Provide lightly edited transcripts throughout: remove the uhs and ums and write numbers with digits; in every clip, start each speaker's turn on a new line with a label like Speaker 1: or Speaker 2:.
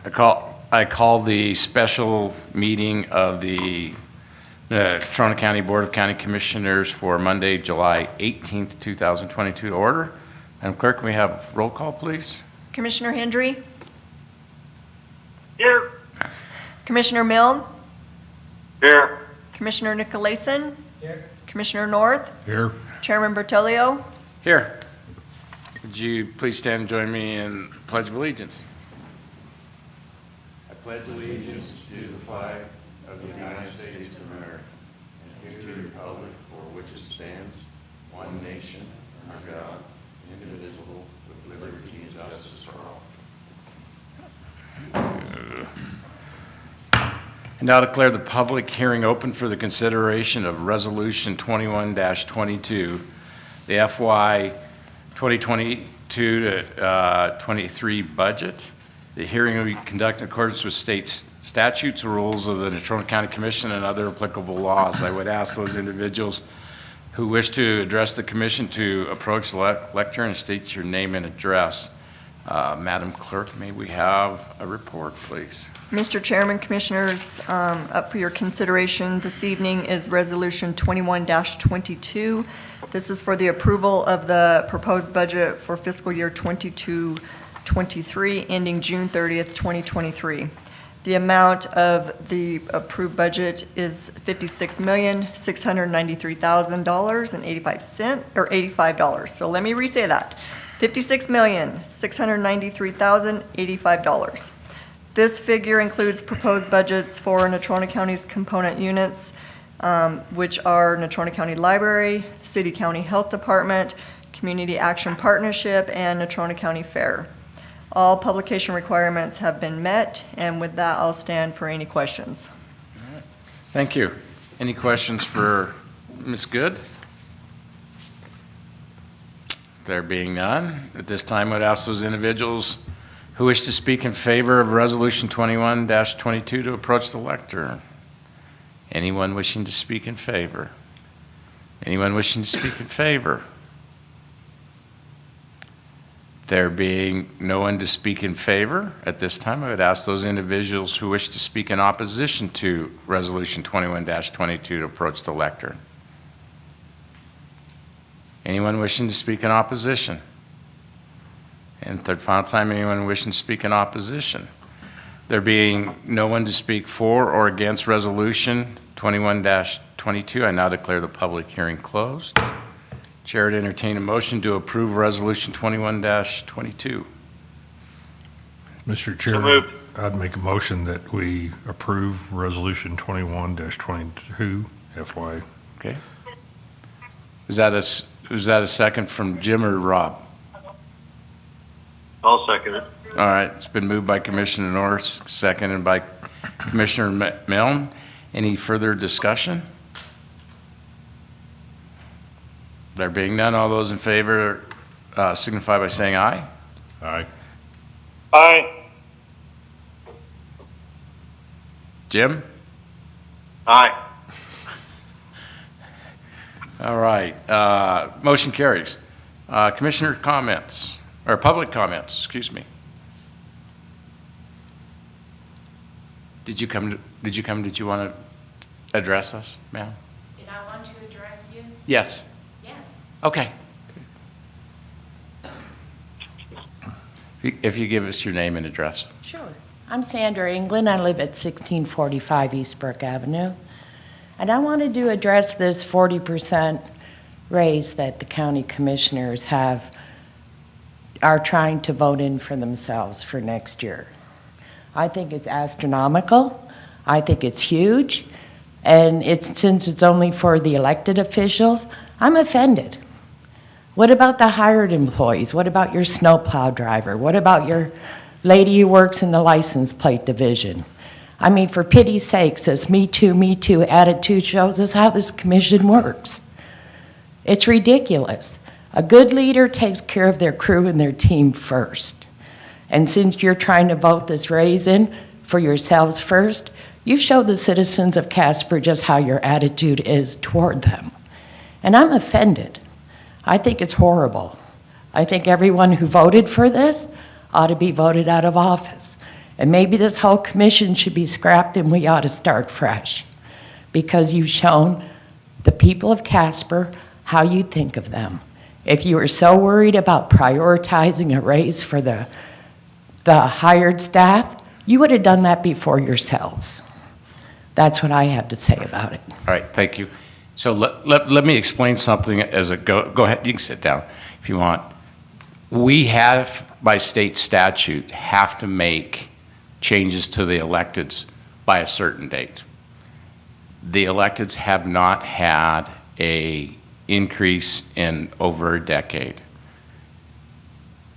Speaker 1: I call the special meeting of the Natrona County Board of County Commissioners for Monday, July 18th, 2022 to order. Madam Clerk, can we have roll call, please?
Speaker 2: Commissioner Hendry?
Speaker 3: Here.
Speaker 2: Commissioner Milne?
Speaker 3: Here.
Speaker 2: Commissioner Nicolason?
Speaker 3: Here.
Speaker 2: Commissioner North?
Speaker 4: Here.
Speaker 2: Chairman Bertolio?
Speaker 1: Here. Would you please stand and join me in the Pledge of Allegiance? I pledge allegiance to the flag of the United States of America and to the republic for which it stands, one nation, under God, indivisible, with liberty and justice for all. And now declare the public hearing open for the consideration of Resolution 21-22, the FY 2022 to 23 budget. The hearing will be conducted in accordance with state statutes, rules of the Natrona County Commission, and other applicable laws. I would ask those individuals who wish to address the commission to approach the lectern and state your name and address. Madam Clerk, may we have a report, please?
Speaker 2: Mr. Chairman, Commissioners, up for your consideration this evening is Resolution 21-22. This is for the approval of the proposed budget for fiscal year 22-23 ending June 30th, 2023. The amount of the approved budget is $56,693,085, So let me re-say that. $56,693,085. This figure includes proposed budgets for Natrona County's component units, which are Natrona County Library, City County Health Department, Community Action Partnership, and Natrona County Fair. All publication requirements have been met, and with that, I'll stand for any questions.
Speaker 1: Thank you. Any questions for Ms. Good? There being none, at this time, I would ask those individuals who wish to speak in favor of Resolution 21-22 to approach the lectern. Anyone wishing to speak in favor? Anyone wishing to speak in favor? There being no one to speak in favor, at this time, I would ask those individuals who wish to speak in opposition to Resolution 21-22 to approach the lectern. Anyone wishing to speak in opposition? And third, final time, anyone wishing to speak in opposition? There being no one to speak for or against Resolution 21-22, I now declare the public hearing closed. Chair would entertain a motion to approve Resolution 21-22.
Speaker 4: Mr. Chair, I'd make a motion that we approve Resolution 21-22 FY.
Speaker 1: Okay. Is that a second from Jim or Rob?
Speaker 3: I'll second it.
Speaker 1: All right, it's been moved by Commissioner Norris, seconded by Commissioner Milne. Any further discussion? There being none, all those in favor signify by saying aye.
Speaker 4: Aye.
Speaker 3: Aye.
Speaker 1: Jim?
Speaker 3: Aye.
Speaker 1: All right, motion carries. Commissioner comments, or public comments, excuse me. Did you want to address us, ma'am?
Speaker 5: Did I want to address you?
Speaker 1: Yes.
Speaker 5: Yes.
Speaker 1: Okay. If you give us your name and address.
Speaker 5: Sure. I'm Sandra England. I live at 1645 Eastbrook Avenue. And I wanted to address this 40% raise that the county commissioners are trying to vote in for themselves for next year. I think it's astronomical. I think it's huge. And since it's only for the elected officials, I'm offended. What about the hired employees? What about your snowplow driver? What about your lady who works in the license plate division? I mean, for pity's sakes, this me too attitude shows us how this commission works. It's ridiculous. A good leader takes care of their crew and their team first. And since you're trying to vote this raise in for yourselves first, you show the citizens of Casper just how your attitude is toward them. And I'm offended. I think it's horrible. I think everyone who voted for this ought to be voted out of office. And maybe this whole commission should be scrapped and we ought to start fresh, because you've shown the people of Casper how you think of them. If you were so worried about prioritizing a raise for the hired staff, you would have done that before yourselves. That's what I have to say about it.
Speaker 1: All right, thank you. So let me explain something as a go ahead, you can sit down if you want. We have, by state statute, have to make changes to the electeds by a certain date. The electeds have not had a increase in over a decade.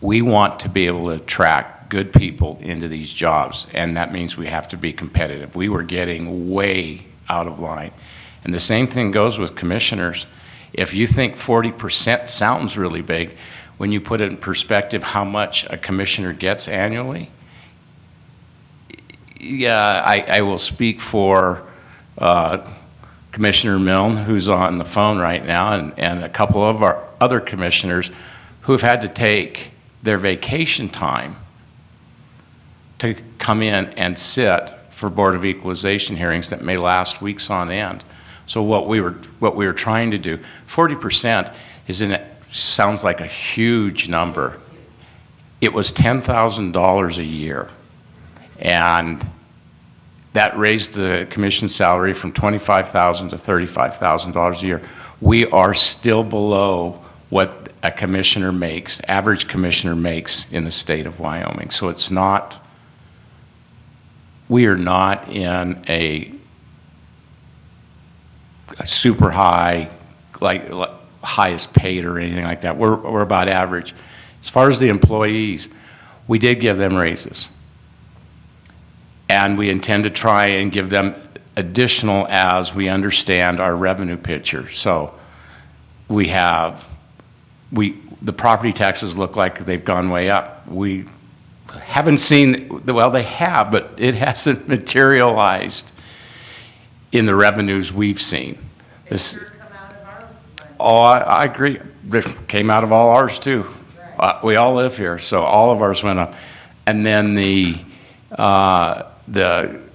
Speaker 1: We want to be able to attract good people into these jobs, and that means we have to be competitive. We were getting way out of line. And the same thing goes with commissioners. If you think 40% sounds really big, when you put it in perspective how much a commissioner gets annually, yeah, I will speak for Commissioner Milne, who's on the phone right now, and a couple of our other commissioners who have had to take their vacation time to come in and sit for Board of Equalization hearings that may last weeks on end. So what we were trying to do, 40% sounds like a huge number. It was $10,000 a year, and that raised the commission salary from $25,000 to $35,000 a year. We are still below what a commissioner makes, average commissioner makes in the state of Wyoming. So it's not, we are not in a super high, like highest paid or anything like that. We're about average. As far as the employees, we did give them raises. And we intend to try and give them additional as we understand our revenue picture. So we have, the property taxes look like they've gone way up. We haven't seen, well, they have, but it hasn't materialized in the revenues we've seen. This, oh, I agree. It came out of all ours too. We all live here, so all of ours went up. And then the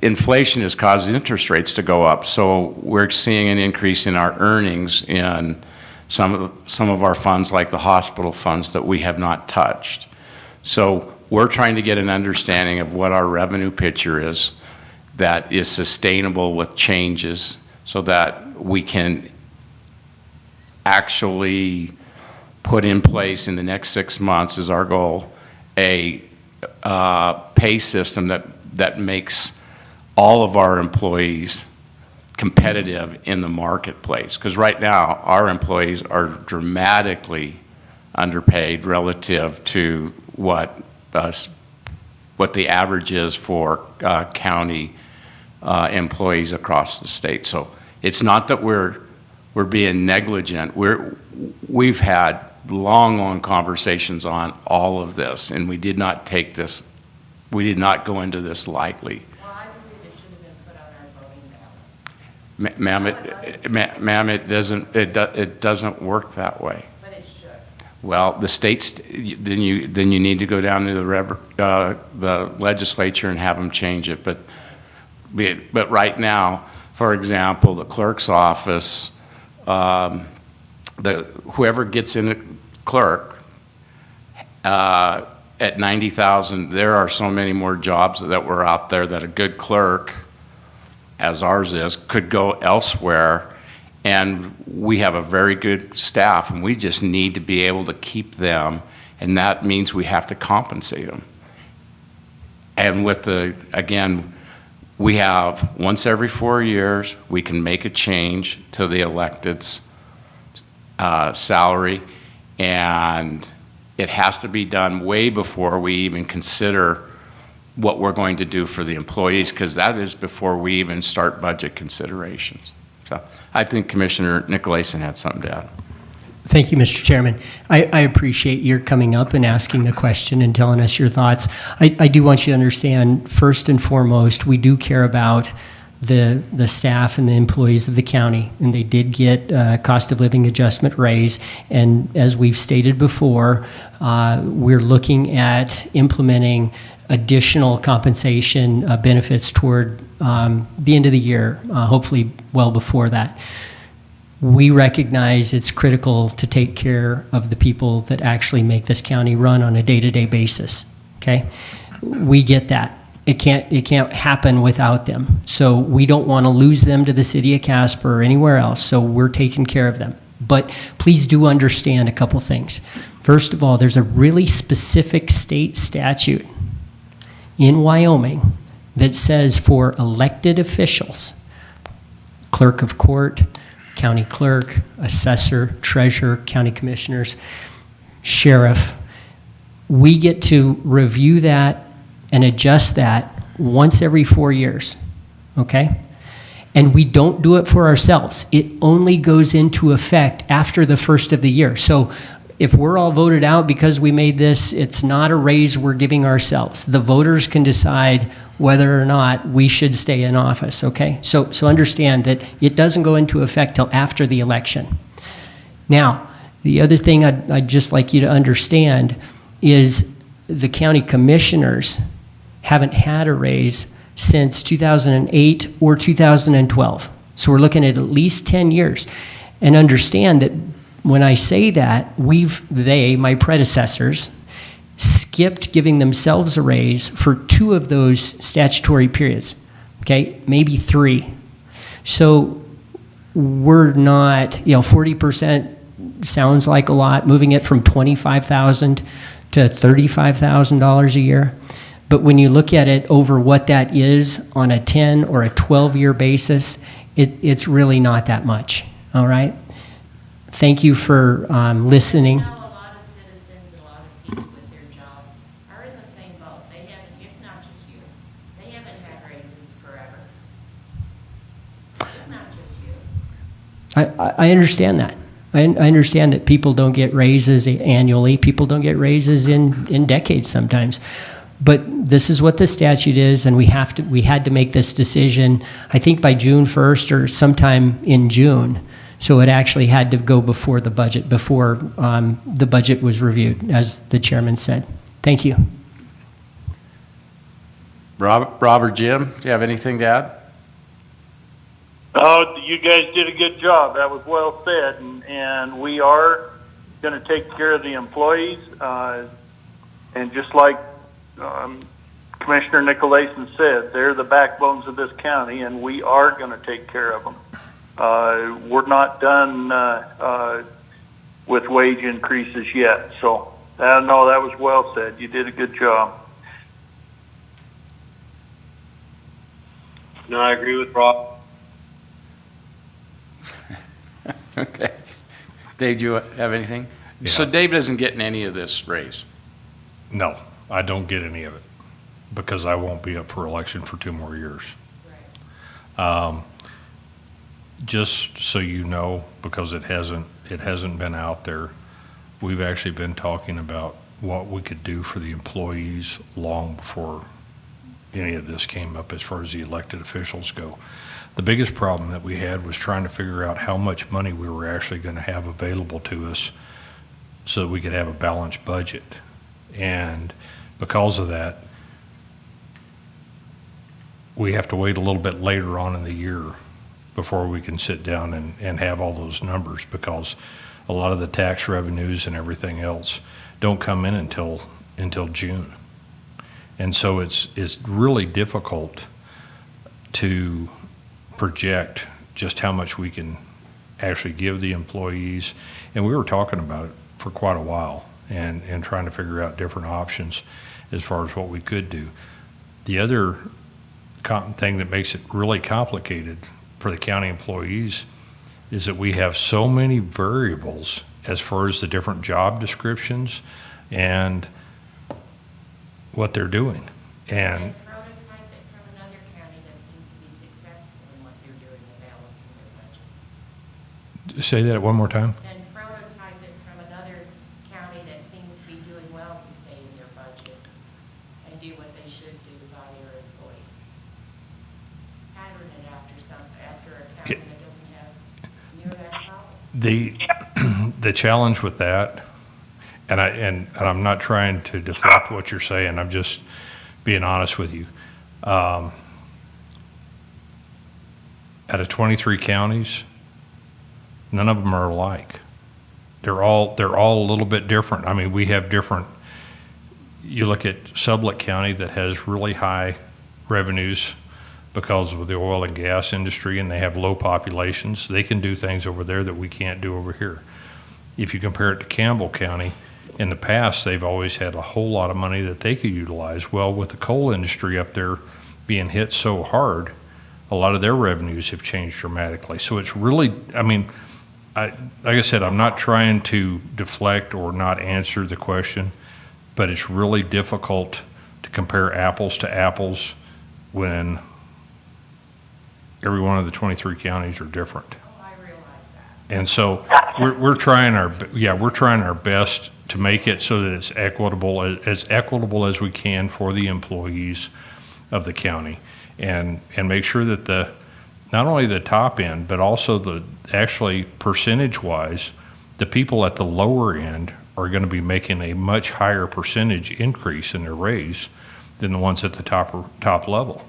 Speaker 1: inflation has caused interest rates to go up, so we're seeing an increase in our earnings in some of our funds, like the hospital funds that we have not touched. So we're trying to get an understanding of what our revenue picture is that is sustainable with changes, so that we can actually put in place in the next 6 months, is our goal, a pay system that makes all of our employees competitive in the marketplace. Because right now, our employees are dramatically underpaid relative to what the average is for county employees across the state. So it's not that we're being negligent. We've had long conversations on all of this, and we did not take this, we did not go into this lightly.
Speaker 5: Well, I believe it should have been put on our voting ballot.
Speaker 1: Ma'am, it doesn't work that way.
Speaker 5: But it should.
Speaker 1: Well, the states, then you need to go down to the legislature and have them change it. But right now, for example, the clerk's office, whoever gets in a clerk at 90,000, there are so many more jobs that were out there that a good clerk, as ours is, could go elsewhere. And we have a very good staff, and we just need to be able to keep them, and that means we have to compensate them. And with again, we have once every 4 years, we can make a change to the elected's salary, and it has to be done way before we even consider what we're going to do for the employees, because that is before we even start budget considerations. So I think Commissioner Nicolason had something to add.
Speaker 6: Thank you, Mr. Chairman. I appreciate your coming up and asking the question and telling us your thoughts. I do want you to understand, first and foremost, we do care about the staff and the employees of the county, and they did get a cost of living adjustment raise. And as we've stated before, we're looking at implementing additional compensation benefits toward the end of the year, hopefully well before that. We recognize it's critical to take care of the people that actually make this county run on a day-to-day basis, okay? We get that. It can't happen without them. So we don't want to lose them to the city of Casper or anywhere else, so we're taking care of them. But please do understand a couple things. First of all, there's a really specific state statute in Wyoming that says for elected officials, clerk of court, county clerk, assessor, treasurer, county commissioners, sheriff, we get to review that and adjust that once every 4 years, okay? And we don't do it for ourselves. It only goes into effect after the first of the year. So if we're all voted out because we made this, it's not a raise we're giving ourselves. The voters can decide whether or not we should stay in office, okay? So understand that it doesn't go into effect till after the election. Now, the other thing I'd just like you to understand is the county commissioners haven't had a raise since 2008 or 2012. So we're looking at least 10 years. And understand that when I say that, my predecessors, skipped giving themselves a raise for 2 of those statutory periods, okay, maybe 3. So we're not, 40% sounds like a lot, moving it from $25,000 to $35,000 a year. But when you look at it over what that is on a 10 or a 12-year basis, it's really not that much, all right? Thank you for listening.
Speaker 5: I know a lot of citizens and a lot of people with their jobs are in the same boat. It's not just you. They haven't had raises forever. It's not just you.
Speaker 6: I understand that. I understand that people don't get raises annually. People don't get raises in decades sometimes. But this is what the statute is, and we had to make this decision, I think by June 1st or sometime in June. So it actually had to go before the budget was reviewed, as the chairman said. Thank you.
Speaker 1: Robert, Jim, do you have anything to add?
Speaker 3: Oh, you guys did a good job. That was well said, and we are going to take care of the employees. And just like Commissioner Nicolason said, they're the backbones of this county, and we are going to take care of them. We're not done with wage increases yet. So, no, that was well said. You did a good job. No, I agree with Rob.
Speaker 1: Okay. Dave, do you have anything?
Speaker 4: Yeah.
Speaker 1: So Dave isn't getting any of this raise?
Speaker 4: No, I don't get any of it because I won't be up for election for 2 more years. Just so you know, because it hasn't been out there, we've actually been talking about what we could do for the employees long before any of this came up as far as the elected officials go. The biggest problem that we had was trying to figure out how much money we were actually going to have available to us so that we could have a balanced budget. And because of that, we have to wait a little bit later on in the year before we can sit down and have all those numbers, because a lot of the tax revenues and everything else don't come in until June. And so it's really difficult to project just how much we can actually give the employees. And we were talking about it for quite a while and trying to figure out different options as far as what we could do. The other thing that makes it really complicated for the county employees is that we have so many variables as far as the different job descriptions and what they're doing. And
Speaker 5: Prototype it from another county that seems to be successful in what they're doing in balancing their budget.
Speaker 4: say that one more time.
Speaker 5: Then prototype it from another county that seems to be doing well to stay in their budget and do what they should do by their employees. pattern it after a county that doesn't have near that problem.
Speaker 4: The challenge with that, and I'm not trying to deflect what you're saying, I'm just being honest with you. Out of 23 counties, none of them are alike. They're all a little bit different. I mean, we have different. You look at Sublette County that has really high revenues because of the oil and gas industry, and they have low populations. They can do things over there that we can't do over here. If you compare it to Campbell County, in the past, they've always had a whole lot of money that they could utilize. Well, with the coal industry up there being hit so hard, a lot of their revenues have changed dramatically. So it's really, I mean, like I said, I'm not trying to deflect or not answer the question, but it's really difficult to compare apples to apples when every one of the 23 counties are different.
Speaker 5: Oh, I realize that.
Speaker 4: And so we're trying our best to make it so that it's equitable as we can for the employees of the county, and make sure that not only the top end, but also actually percentage-wise, the people at the lower end are going to be making a much higher percentage increase in their raise than the ones at the top level,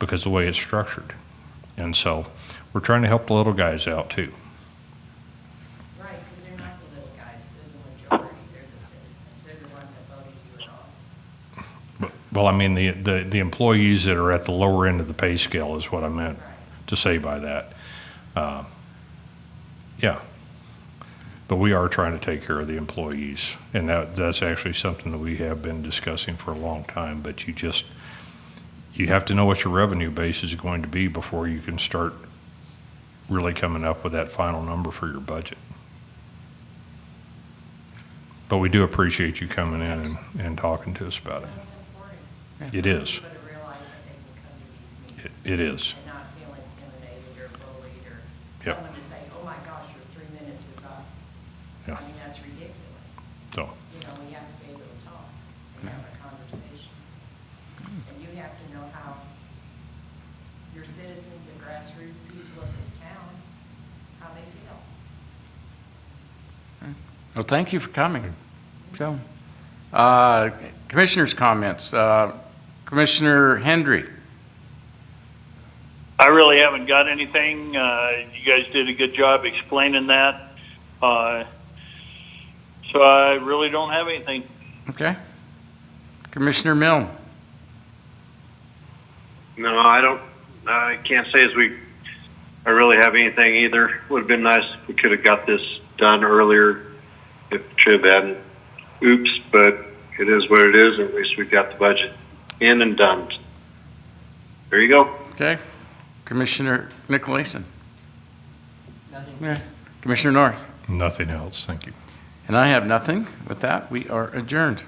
Speaker 4: because of the way it's structured. And so we're trying to help the little guys out too.
Speaker 5: Right, because they're not the little guys, they're the majority, they're the citizens, they're the ones that voted you in office.
Speaker 4: Well, I mean, the employees that are at the lower end of the pay scale is what I meant to say by that. Yeah. But we are trying to take care of the employees, and that's actually something that we have been discussing for a long time, but you have to know what your revenue base is going to be before you can start really coming up with that final number for your budget. But we do appreciate you coming in and talking to us about it.
Speaker 5: That's important.
Speaker 4: It is.
Speaker 5: People to realize that they can come to these meetings.
Speaker 4: It is.
Speaker 5: And not feel intimidated or bullied or
Speaker 4: Yep.
Speaker 5: someone to say, oh my gosh, your 3 minutes is up.
Speaker 4: Yeah.
Speaker 5: I mean, that's ridiculous.
Speaker 4: So,
Speaker 5: You know, we have to be able to talk and have a conversation. And you have to know how your citizens, the grassroots people of this town, how they feel.
Speaker 1: Well, thank you for coming. So, commissioners' comments. Commissioner Hendry.
Speaker 3: I really haven't got anything. You guys did a good job explaining that. So I really don't have anything.
Speaker 1: Okay. Commissioner Milne.
Speaker 7: No, I don't. I can't say I really have anything either. Would have been nice if we could have got this done earlier. It should have been. Oops, but it is what it is. At least we got the budget in and done. There you go.
Speaker 1: Okay. Commissioner Nicolason. Nothing. Yeah. Commissioner North.
Speaker 4: nothing else. Thank you.
Speaker 1: And I have nothing. With that, we are adjourned.